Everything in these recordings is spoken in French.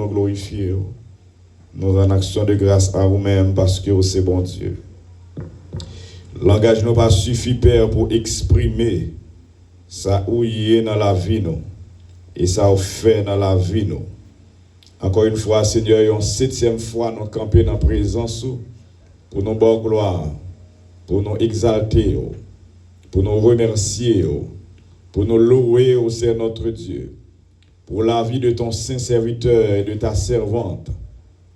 nous glorifier. Nous en action de grâce à vous-même parce que c'est bon Dieu. Langage n'a pas suffi, Père, pour exprimer ça où il est dans la vie, nous. Et ça fait dans la vie, nous. Encore une fois, Seigneur, une septième fois, nous camper dans la présence pour nous bonne gloire, pour nous exalter, pour nous remercier, pour nous louer au Seigneur notre Dieu, pour la vie de ton saint serviteur et de ta servante,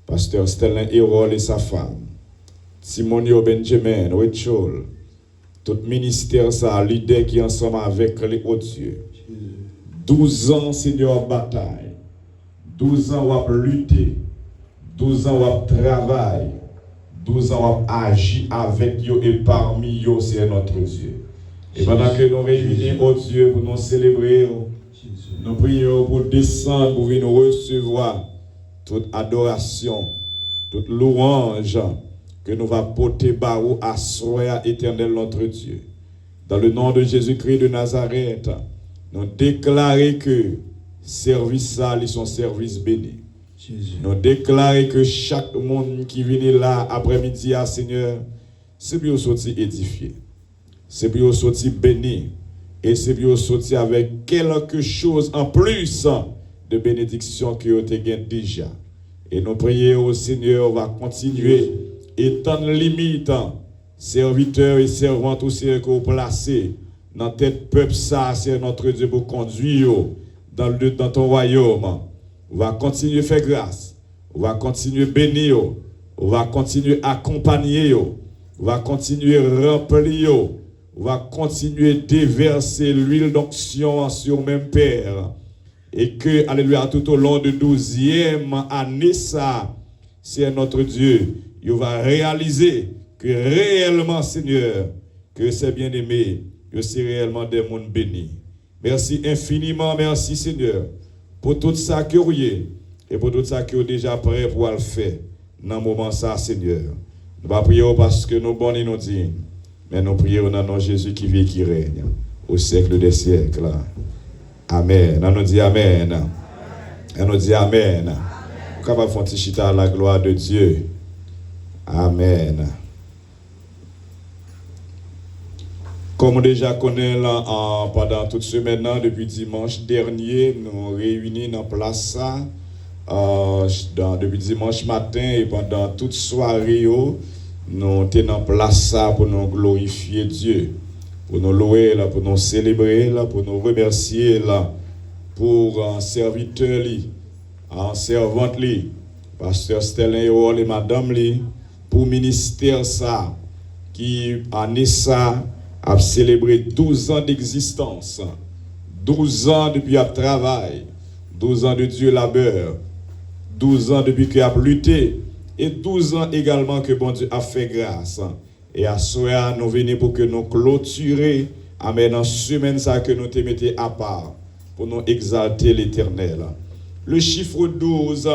Pasteur Stellin Hérol et sa femme, Simonio Benjamin, Rachel, tout ministère, ça, l'idée qui est ensemble avec les hauts dieux. 12 ans, Seigneur, bataille. 12 ans, on a lutté. 12 ans, on a travaillé. 12 ans, on a agi avec eux et parmi eux, c'est notre Dieu. Et pendant que nous réunissons, oh Dieu, pour nous célébrer, nous prions pour descendre, pour venir recevoir toute adoration, toute louange que nous va porter barou à soi éternel notre Dieu. Dans le nom de Jésus-Christ de Nazareth, nous déclarons que service ça, ils sont service béni. Nous déclarons que chaque monde qui vient là après-midi, Seigneur, c'est pour sortir édifié. C'est pour sortir béni. Et c'est pour sortir avec quelque chose en plus de bénédiction que vous avez déjà. Et nous prions au Seigneur, on va continuer étendre limite, serviteurs et servantes aussi que vous placez dans tête peuple ça, c'est notre Dieu pour conduire dans ton royaume. On va continuer à faire grâce. On va continuer à bénir. On va continuer à accompagner. On va continuer à remplir. On va continuer à déverser l'huile d'onction sur même Père. Et que, alléluia, tout au long de 12e année, ça, c'est notre Dieu. Il va réaliser que réellement, Seigneur, que c'est bien-aimé, que c'est réellement des mondes bénis. Merci infiniment, merci Seigneur, pour tout ça que vous avez et pour tout ça que vous êtes déjà prêt pour le faire dans le moment ça, Seigneur. Nous ne prions pas parce que nous bons et nous dignes, mais nous prions dans le nom de Jésus qui vit et qui règne au siècle des siècles. Amen. On nous dit Amen. On nous dit Amen. Quand on va faire la gloire de Dieu. Amen. Comme on déjà connaît là, pendant toute semaine, depuis dimanche dernier, nous réunis dans place ça, depuis dimanche matin et pendant toute soirée, nous sommes en place ça pour nous glorifier Dieu, pour nous louer, là, pour nous célébrer, là, pour nous remercier là, pour un serviteur, un servante, Pasteur Stellin Hérol et Madame, pour ministère ça, qui a né ça, a célébré 12 ans d'existence, 12 ans depuis le travail, 12 ans de Dieu labeur, 12 ans depuis qu'il a lutté, et 12 ans également que bon Dieu a fait grâce. Et à cela, nous venons pour que nous clôturions, amen, dans semaine ça que nous te mettons à part, pour nous exalter l'Éternel. Le chiffre 12,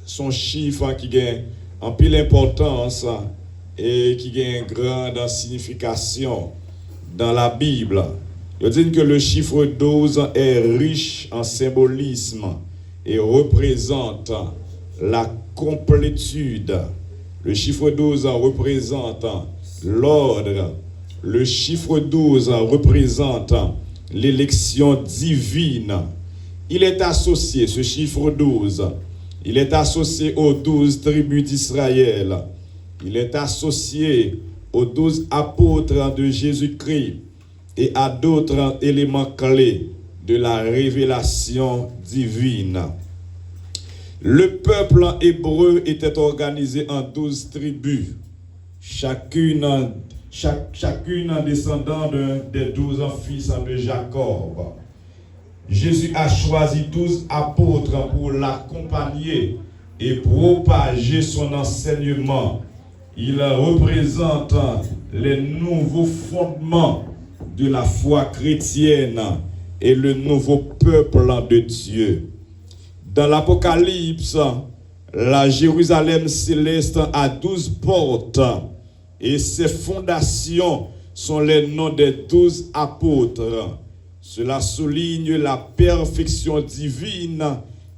son chiffre qui gagne en pile importance, et qui a une grande signification dans la Bible. Je dis que le chiffre 12 est riche en symbolisme et représente la complétude. Le chiffre 12 représente l'ordre. Le chiffre 12 représente l'élection divine. Il est associé, ce chiffre 12, il est associé aux 12 tribus d'Israël. Il est associé aux 12 apôtres de Jésus-Christ et à d'autres éléments clés de la révélation divine. Le peuple hébreu était organisé en 12 tribus, chacune descendant des 12 fils de Jacob. Jésus a choisi 12 apôtres pour l'accompagner et propager son enseignement. Il représente les nouveaux fondements de la foi chrétienne et le nouveau peuple de Dieu. Dans l'Apocalypse, la Jérusalem céleste a 12 portes et ses fondations sont les noms des 12 apôtres. Cela souligne la perfection divine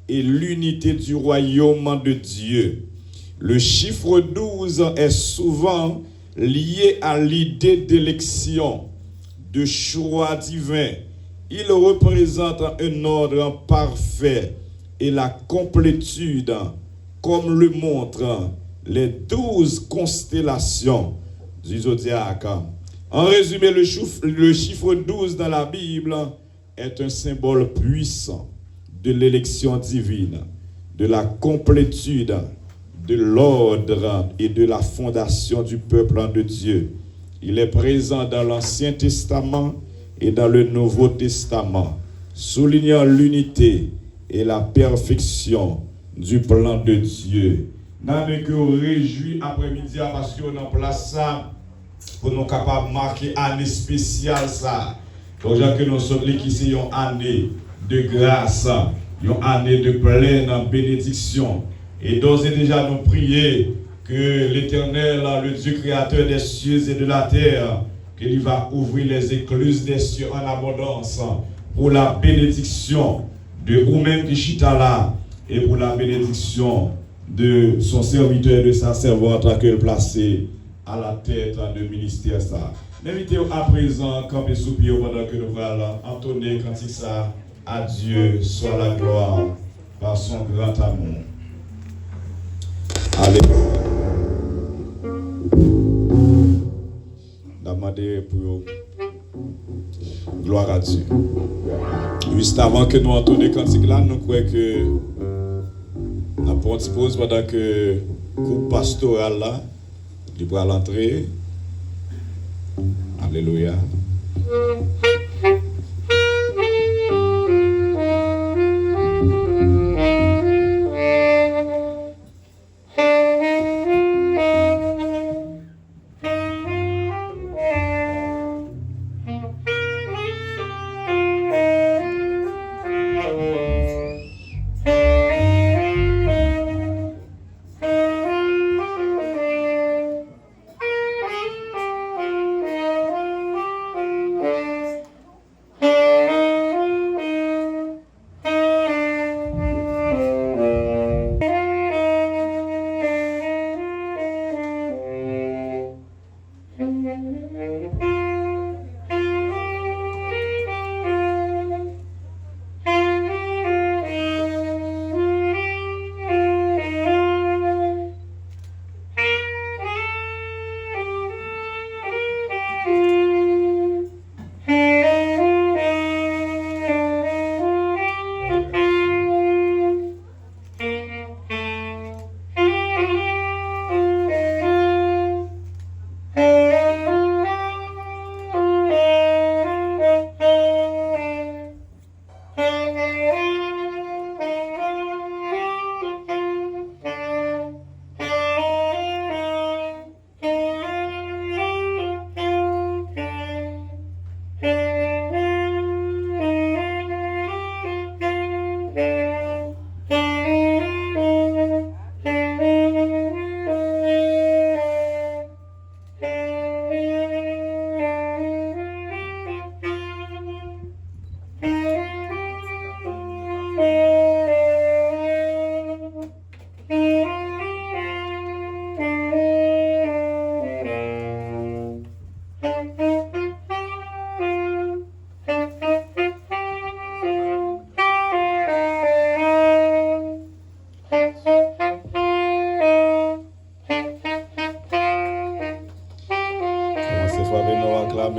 et l'unité du royaume de Dieu. Le chiffre 12 est souvent lié à l'idée d'élection, de choix divin. Il représente un ordre parfait et la complétude, comme le montrent les 12 constellations du zodiaque. En résumé, le chiffre 12 dans la Bible est un symbole puissant de l'élection divine, de la complétude, de l'ordre et de la fondation du peuple de Dieu. Il est présent dans l'Ancien Testament et dans le Nouveau Testament, soulignant l'unité et la perfection du plan de Dieu. Nous nous réjouis après-midi parce qu'on en place ça pour nous capables de marquer une année spéciale ça. Donc, que nous sommes qui c'est une année de grâce, une année de pleine bénédiction. Et d'ores et déjà, nous prions que l'Éternel, le Dieu créateur des cieux et de la terre, qu'il va ouvrir les écluses des cieux en abondance pour la bénédiction de vous-même qui chita là et pour la bénédiction de son serviteur et de sa servante qu'elle placé à la tête de ministère ça. M'invitez à présent, camper sous pied pendant que nous allons entonner cantique ça. À Dieu soit la gloire par son grand amour. Alléluia. Demander pour gloire à Dieu. Juste avant que nous entonnions cantique là, nous croyons que nous avons une pause pendant que le groupe pastoral là, il va l'entrer. Alléluia.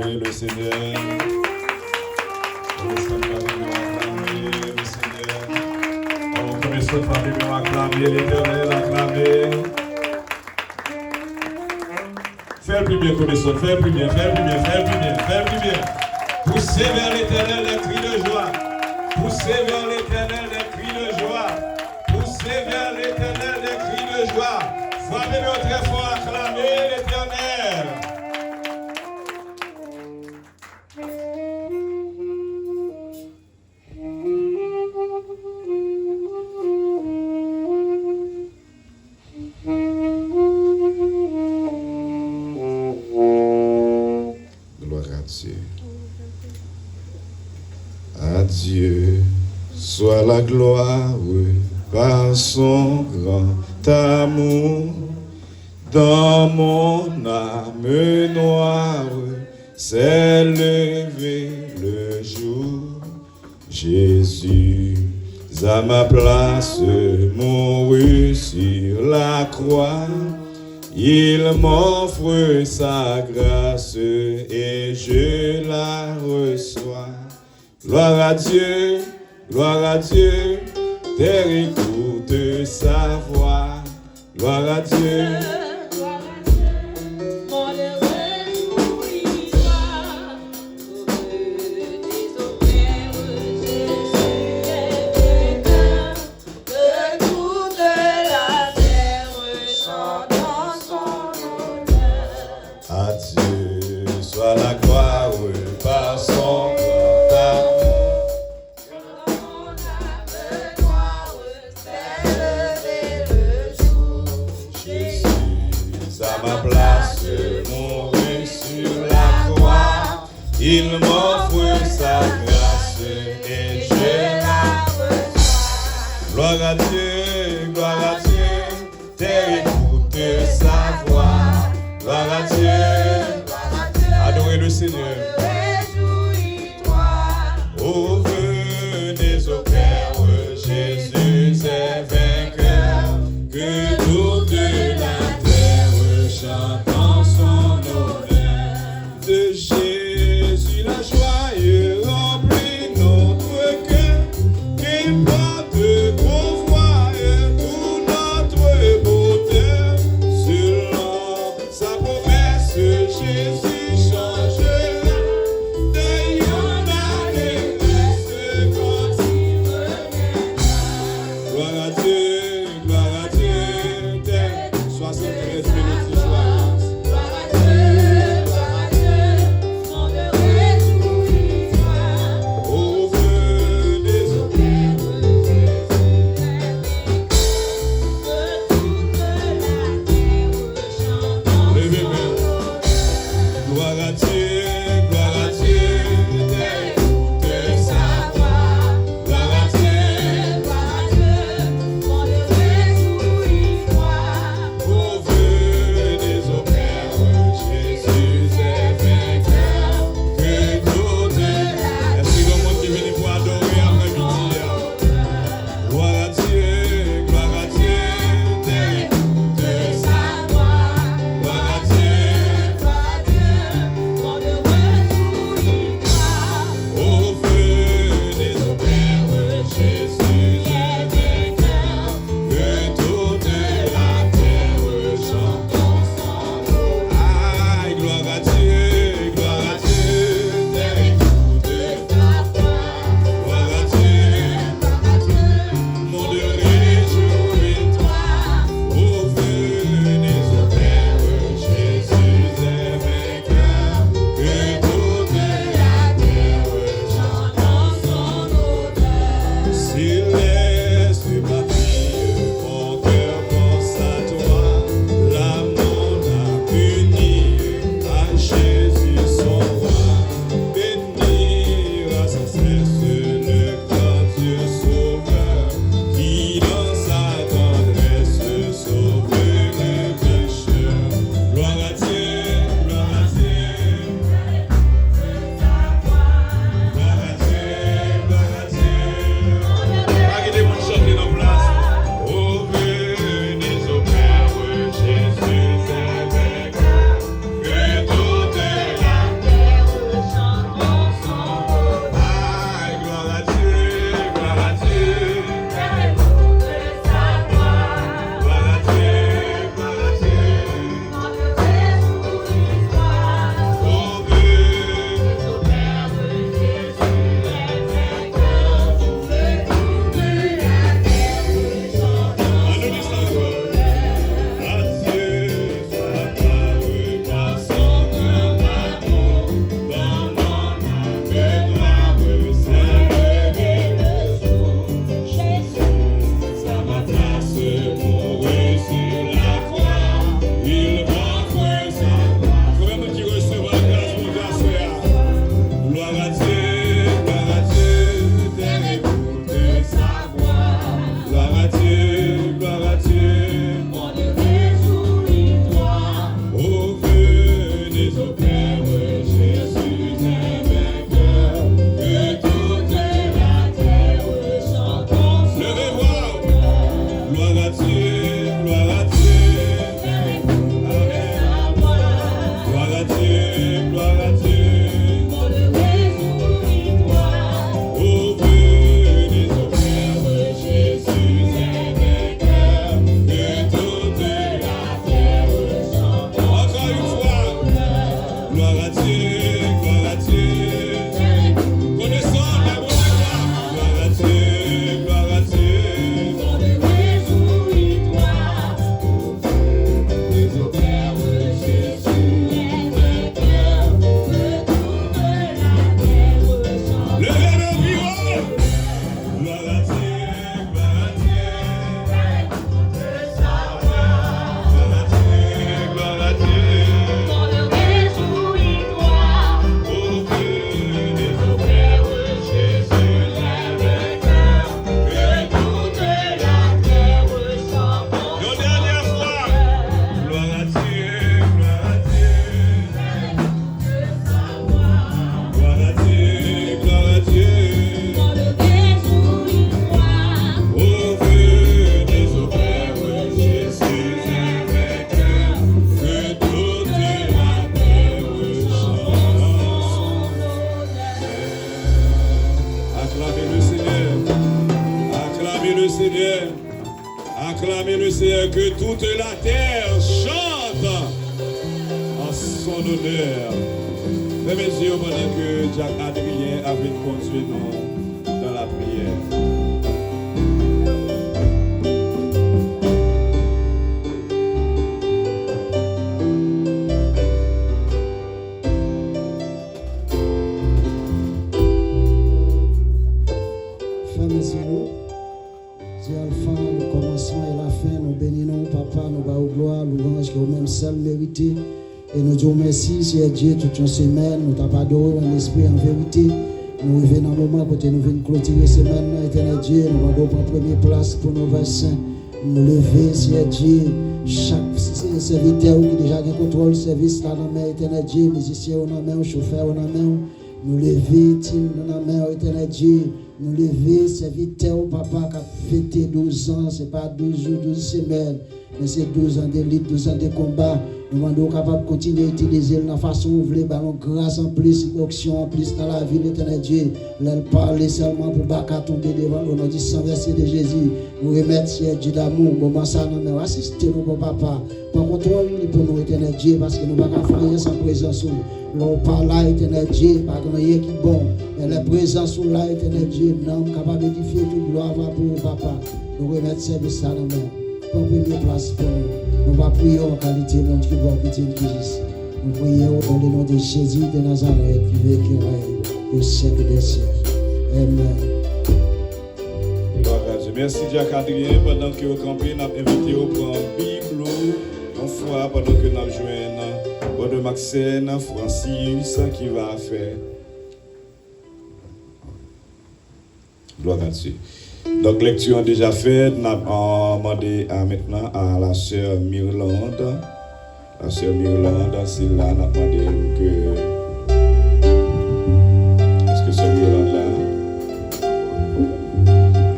Le Seigneur. Commençons par acclamer l'Éternel, acclamer. Faire plus bien, commençons, faire plus bien, faire plus bien, faire plus bien, faire plus bien. Poussez vers l'Éternel les cris de joie. Poussez vers l'Éternel les cris de joie. Poussez vers l'Éternel les cris de joie. Frappez-le très fort, acclamez l'Éternel. soit la gloire par son grand amour. Dans mon âme noire, s'est levé le jour. Jésus, à ma place, mourut sur la croix. Il m'offre sa grâce et je la reçois. Gloire à Dieu, terre écoute sa voix. Gloire à Dieu. Il m'offre sa grâce et je la reçois. Gloire à Dieu, terre écoute sa voix. Gloire à Dieu, adorez le Seigneur. Réjouis-toi. Oh, venez au Père, Jésus est vainqueur. Que toute la terre chante en son honneur. De Jésus la joie remplit notre cœur, qu'importe qu'on voit tout notre bonheur. Selon sa promesse, Jésus changera Acclamez le Seigneur, que toute la terre chante en son honneur. Fais mes yeux pendant que Jacques Adrien a venu conduire nous dans la prière. Dieu Alpha, le commencement et la fin, nous bénissons, Papa, nous bas gloire, louange, nous même seul mérité. Et nous disons merci, Seigneur Dieu, toute une semaine, nous t'avons adoré en esprit, en vérité. Nous revenons dans le moment où nous venons clôturer la semaine, éternel Dieu, nous allons prendre première place pour nos versets. Nous lever, Seigneur Dieu, chaque serviteur qui déjà a contrôle service là dans la main, éternel Dieu, musicien dans la main, chauffeur dans la main. Nous lever, team dans la main, éternel Dieu. Nous lever, serviteur, papa, qui a fêté 12 ans, ce n'est pas 12 jours, 12 semaines, mais c'est 12 ans de lutte, 12 ans de combat. Nous sommes capables de continuer à utiliser la façon où vous voulez, grâce en plus, option en plus dans la vie, l'éternel Dieu. Leur parler seulement pour ne tomber devant au nom du sang versé de Jésus. Nous remercions Dieu d'amour, moment ça, nous mais assistez nous, mon papa. Pour contrôle pour nous, éternel Dieu, parce que nous ne pouvons pas faire sans présence. L'on parle là, éternel Dieu, par contre, il y a qui bon. Et la présence là, éternel Dieu, nous sommes capables d'édifier toute gloire pour nous, papa. Nous remercions service ça, nous pour première place pour nous. Nous allons prier en qualité de monde qui va quitter le Christ. Nous prions dans le nom de Jésus de Nazareth qui veut qu'il règne au siècle des siècles. Amen. Gloire à Dieu. Merci Jacques Adrien. Pendant que vous campez, nous avons invité au prendre Bible une fois pendant que nous joignons Brother Maxine, Francis qui va faire. Gloire à Dieu. Donc, lecture a déjà faite. Nous avons demandé maintenant à la sœur Mirlande. La sœur Mirlande, c'est là, nous avons demandé que. Est-ce que sœur Mirlande là?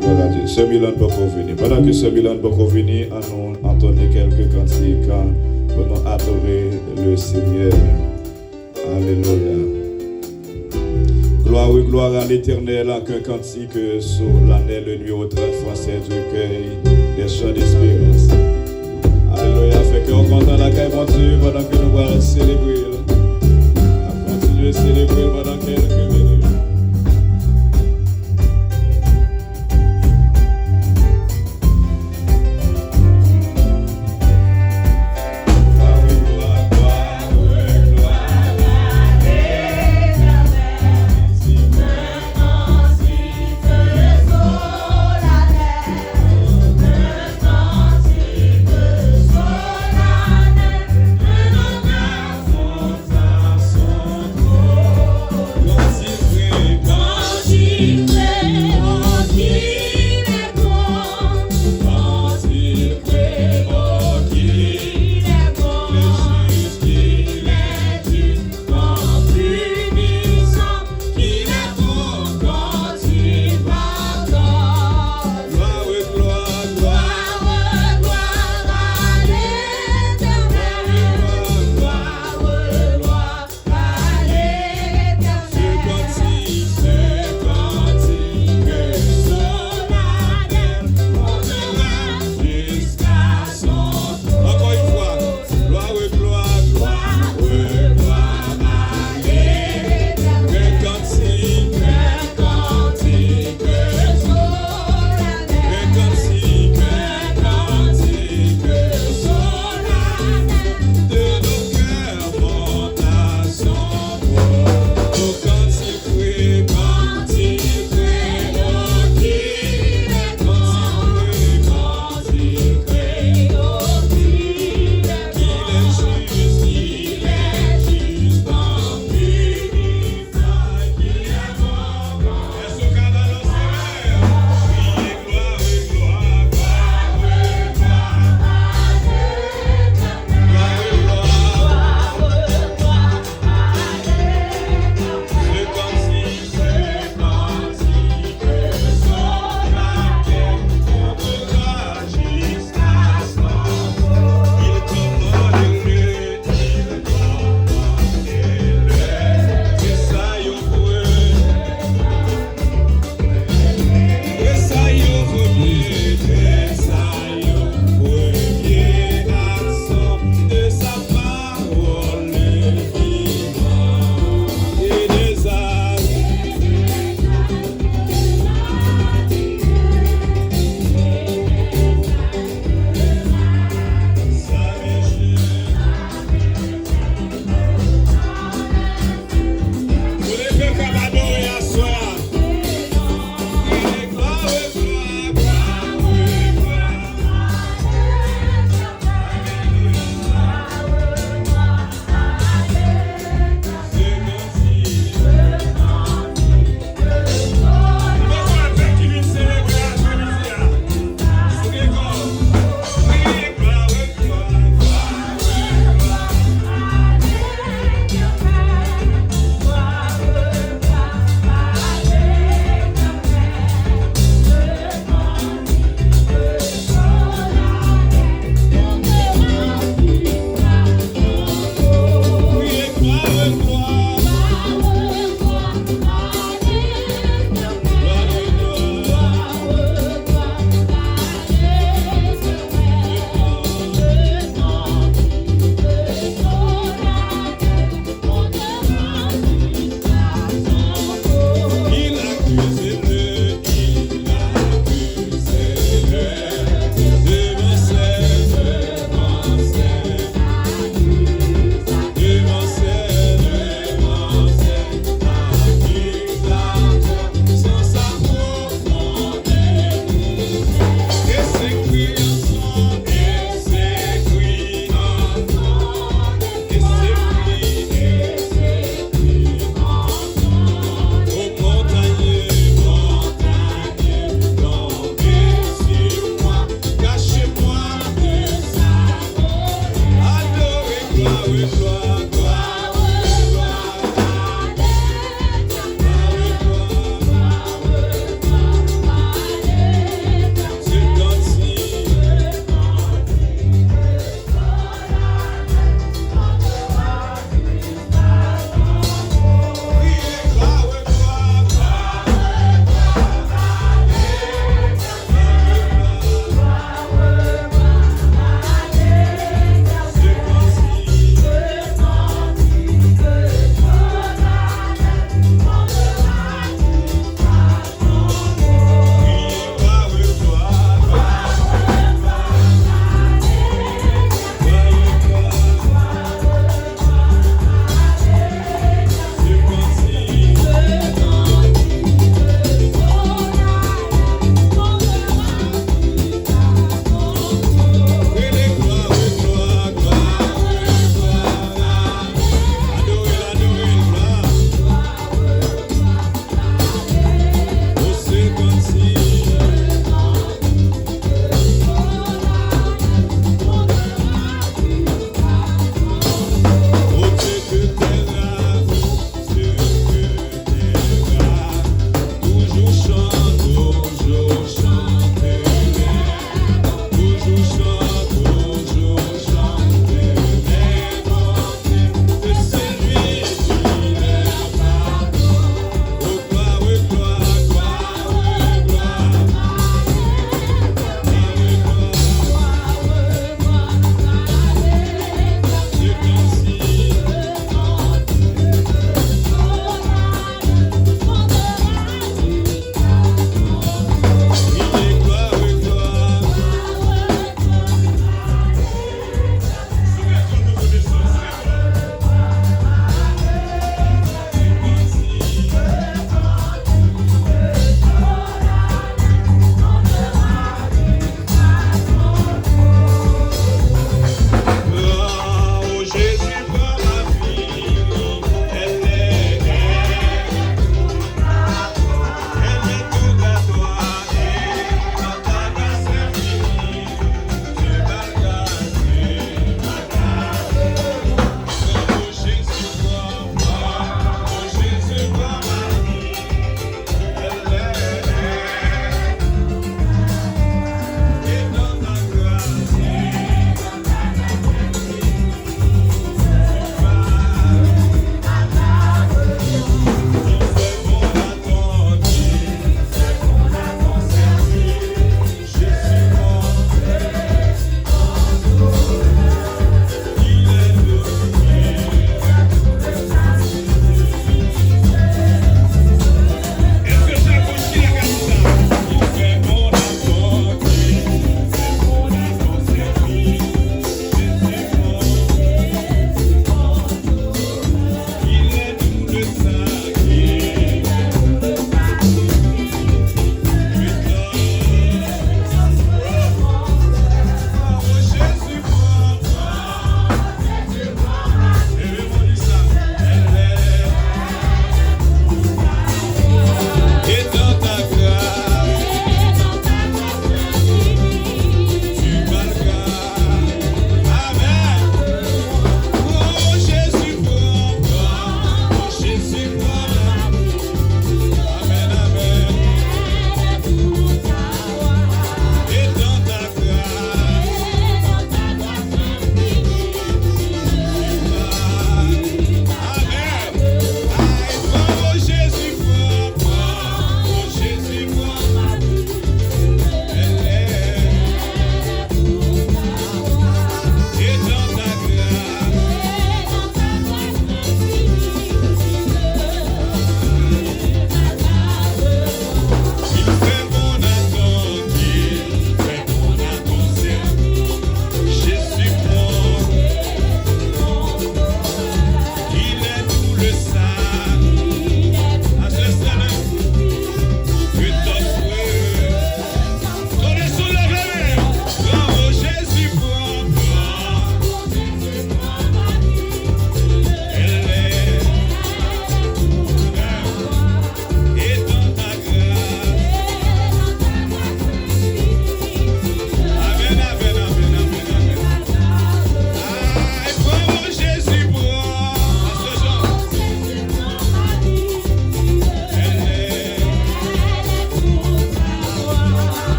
Gloire à Dieu. Sœur Mirlande peut venir. Pendant que sœur Mirlande peut venir, nous entendons quelques cantiques pour nous adorer le Seigneur. Alléluia. Gloire à l'Éternel, en qu'un cantique sur l'année, le numéro 30 français du recueil des chants d'espérance. Alléluia, fait qu'on content la caille mon Dieu pendant que nous allons célébrer. On va continuer à célébrer pendant quelques minutes.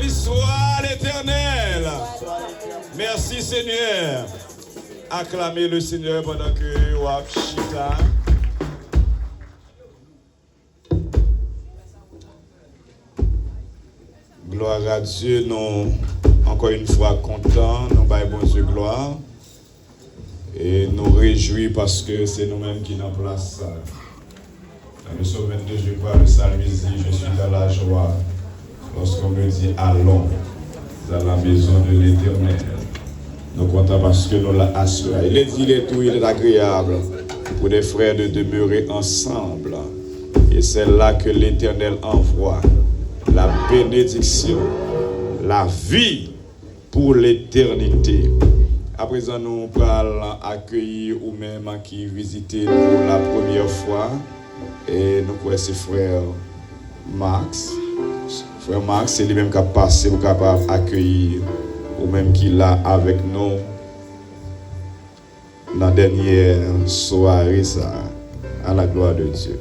Béni soit l'Éternel. Merci Seigneur. Acclamez le Seigneur pendant que Wap Chita. Gloire à Dieu, nous encore une fois contents, nous baillons bon Dieu gloire. Et nous réjouis parce que c'est nous-mêmes qui nous place. Dans le psaume 22, je crois, le psalmiste dit, je suis dans la joie lorsqu'on me dit allons dans la maison de l'Éternel. Nous comptons parce que nous l'avons assuré. Il est dit, il est tout, il est agréable pour des frères de demeurer ensemble. Et c'est là que l'Éternel envoie la bénédiction, la vie pour l'éternité. À présent, nous allons accueillir ou même qui visiter pour la première fois. Et nous connaissons frère Max. Frère Max, c'est lui-même qui a passé pour capable accueillir ou même qui l'a avec nous dans la dernière soirée, ça, à la gloire de Dieu.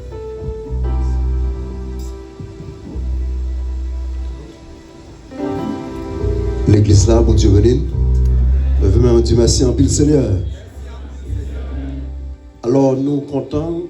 L'église là, bon Dieu, venez. Je veux même dire merci en pile Seigneur. Alors nous comptons